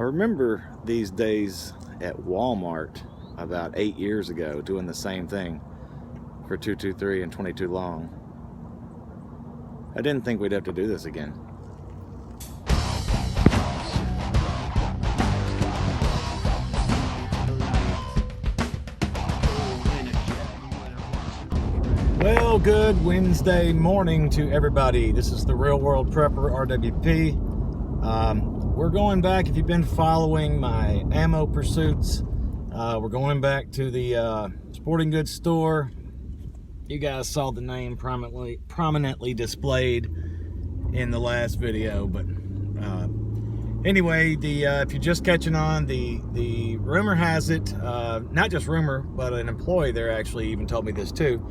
remember these days at Walmart about 8 years ago doing the same thing for 223 and 22 long. I didn't think we'd have to do this again. Well, good Wednesday morning to everybody. This is the Real World Prepper, RWP. We're going back, if you've been following my ammo pursuits, we're going back to the sporting goods store. You guys saw the name prominently displayed in the last video, but anyway, if you're just catching on, the rumor has it, not just rumor, but an employee there actually even told me this too,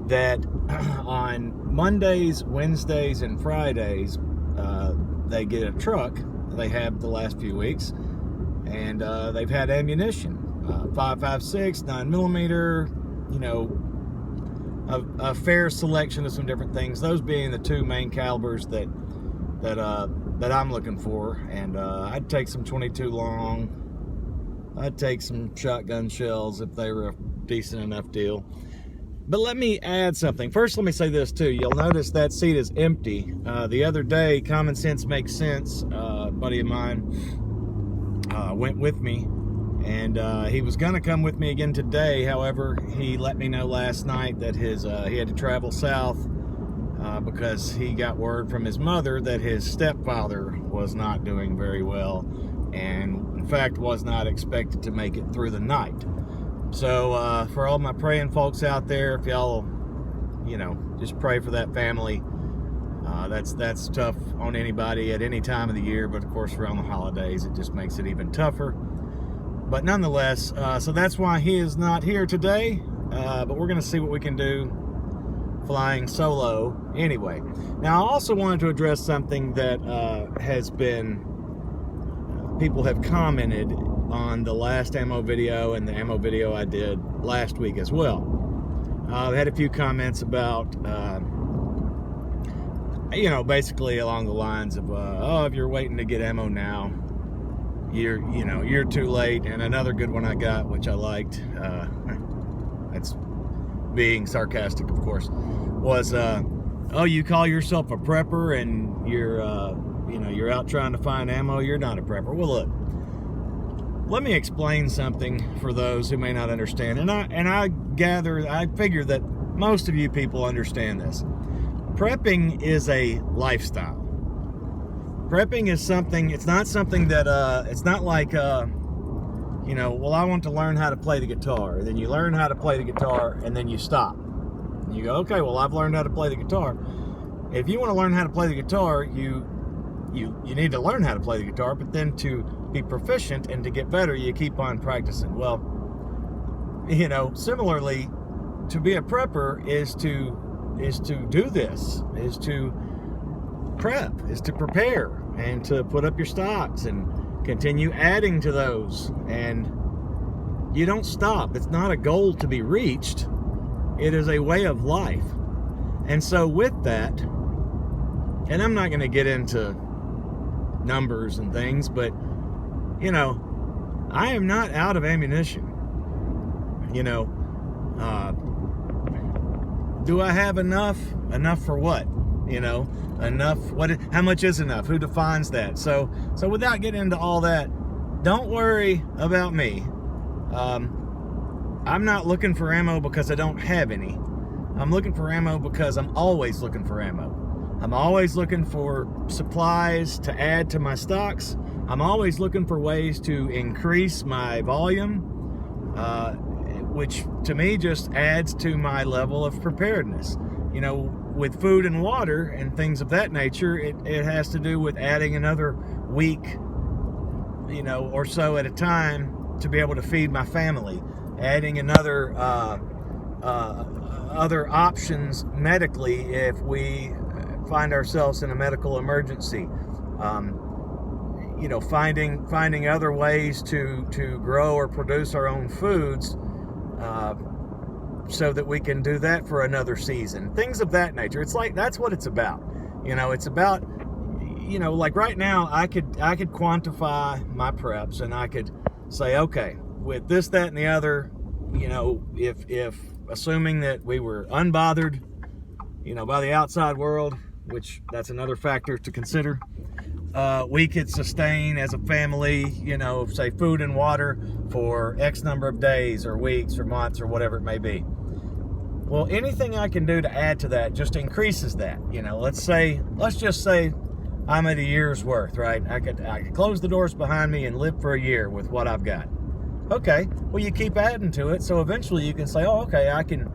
that on Mondays, Wednesdays, and Fridays, they get a truck. They have the last few weeks, and they've had ammunition, 5.56, 9mm, you know, a fair selection of some different things. Those being the two main calibers that I'm looking for. And I'd take some 22 long. I'd take some shotgun shells if they were a decent enough deal. But let me add something. First, let me say this too. You'll notice that seat is empty. The other day, Common Sense Makes Sense, a buddy of mine went with me, and he was gonna come with me again today. However, he let me know last night that he had to travel south because he got word from his mother that his stepfather was not doing very well, and in fact was not expected to make it through the night. So for all my praying folks out there, if y'all, you know, just pray for that family. That's tough on anybody at any time of the year, but of course around the holidays it just makes it even tougher. But nonetheless, so that's why he is not here today, but we're going to see what we can do flying solo anyway. Now, I also wanted to address something that has been, people have commented on the last ammo video and the ammo video I did last week as well. I had a few comments about, you know, basically along the lines of, oh, if you're waiting to get ammo now, you're too late. And another good one I got, which I liked, that's being sarcastic, of course, was, oh, you call yourself a prepper and you're out trying to find ammo. You're not a prepper. Well, look, let me explain something for those who may not understand. And I figure that most of you people understand this. Prepping is a lifestyle. Prepping is something, it's not something that, it's not like, you know, well, I want to learn how to play the guitar. Then you learn how to play the guitar and then you stop. You go, okay, well, I've learned how to play the guitar. If you want to learn how to play the guitar, you need to learn how to play the guitar, but then to be proficient and to get better, you keep on practicing. Well, you know, similarly, to be a prepper is to do this, is to prep, is to prepare, and to put up your stocks and continue adding to those. And you don't stop. It's not a goal to be reached. It is a way of life. And so with that, and I'm not going to get into numbers and things, but you know, I am not out of ammunition. You know, do I have enough? Enough for what? You know, enough, how much is enough? Who defines that? So without getting into all that, don't worry about me. I'm not looking for ammo because I don't have any. I'm looking for ammo because I'm always looking for ammo. I'm always looking for supplies to add to my stocks. I'm always looking for ways to increase my volume, which to me just adds to my level of preparedness. You know, with food and water and things of that nature, it has to do with adding another week, you know, or so at a time to be able to feed my family, adding another other options medically if we find ourselves in a medical emergency. You know, finding other ways to grow or produce our own foods, so that we can do that for another season. Things of that nature. It's like, that's what it's about. You know, it's about, you know, like right now, I could quantify my preps, and I could say, okay, with this, that, and the other, you know, if assuming that we were unbothered, you know, by the outside world, which that's another factor to consider, we could sustain as a family, you know, say food and water for X number of days or weeks or months or whatever it may be. Well, anything I can do to add to that just increases that. You know, let's just say I'm at a year's worth, right? I could close the doors behind me and live for a year with what I've got. Okay, well, you keep adding to it, so eventually you can say, oh, okay, I can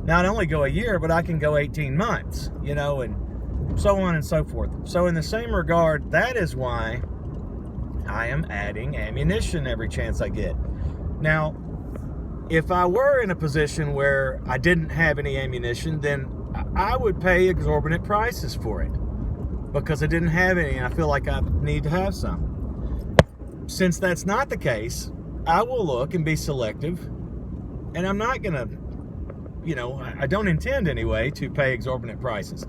not only go a year, but I can go 18 months, you know, and so on and so forth. So in the same regard, that is why I am adding ammunition every chance I get. Now, if I were in a position where I didn't have any ammunition, then I would pay exorbitant prices for it because I didn't have any, and I feel like I need to have some. Since that's not the case, I will look and be selective, and I'm not going to, you know, I don't intend anyway to pay exorbitant prices.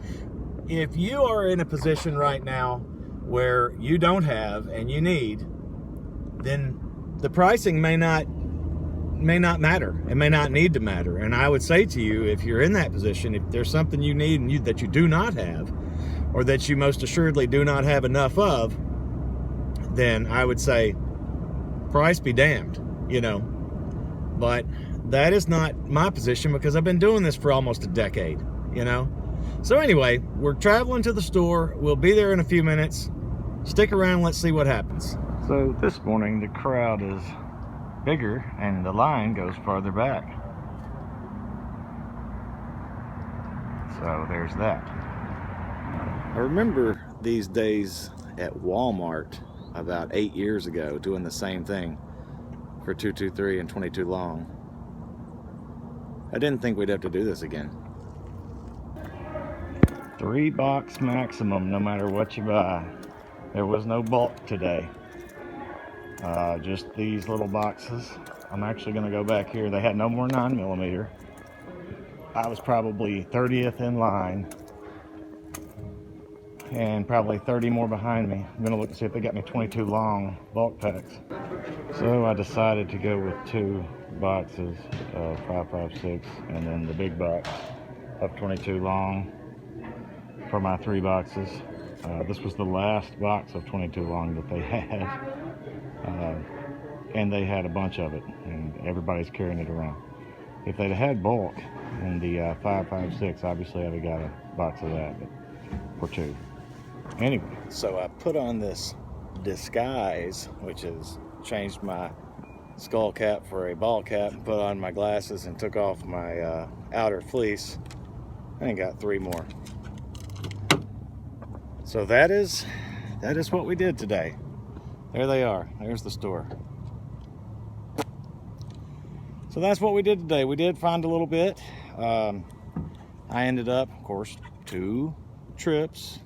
If you are in a position right now where you don't have and you need, then the pricing may not matter. It may not need to matter. And I would say to you, if you're in that position, if there's something you need and that you do not have, or that you most assuredly do not have enough of, then I would say price be damned, you know. But that is not my position because I've been doing this for almost a decade, you know. So anyway, we're traveling to the store. We'll be there in a few minutes. Stick around, let's see what happens. So this morning the crowd is bigger and the line goes farther back. So there's that. I remember these days at Walmart about 8 years ago doing the same thing for 223 and 22 long. I didn't think we'd have to do this again. 3 box maximum no matter what you buy. There was no bulk today. Just these little boxes. I'm actually going to go back here. They had no more 9mm. I was probably 30th in line and probably 30 more behind me. I'm going to look and see if they got me 22 long bulk packs. So I decided to go with 2 boxes of 5.56 and then the big box of 22 long for my 3 boxes. This was the last box of 22 long that they had, and they had a bunch of it, and everybody's carrying it around. If they'd had bulk in the 5.56, obviously I'd have got a box of that, but for 2. Anyway, so I put on this disguise, which has changed my skull cap for a ball cap, and put on my glasses and took off my outer fleece, and got 3 more. So that is what we did today. There they are. There's the store. So that's what we did today. We did find a little bit. I ended up, of course, 2 walks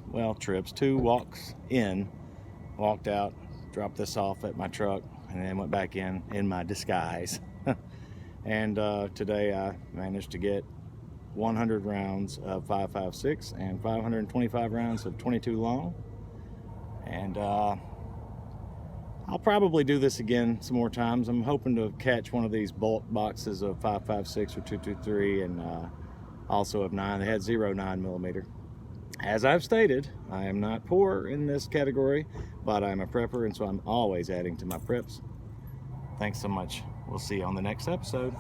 in, walked out, dropped this off at my truck, and then went back in my disguise. And today I managed to get 100 rounds of 5.56 and 525 rounds of 22 long. And I'll probably do this again some more times. I'm hoping to catch one of these bulk boxes of 5.56 or 223 and also of 9. They had 0 9mm. As I've stated, I am not poor in this category, but I'm a prepper, and so I'm always adding to my preps. Thanks so much. We'll see you on the next episode.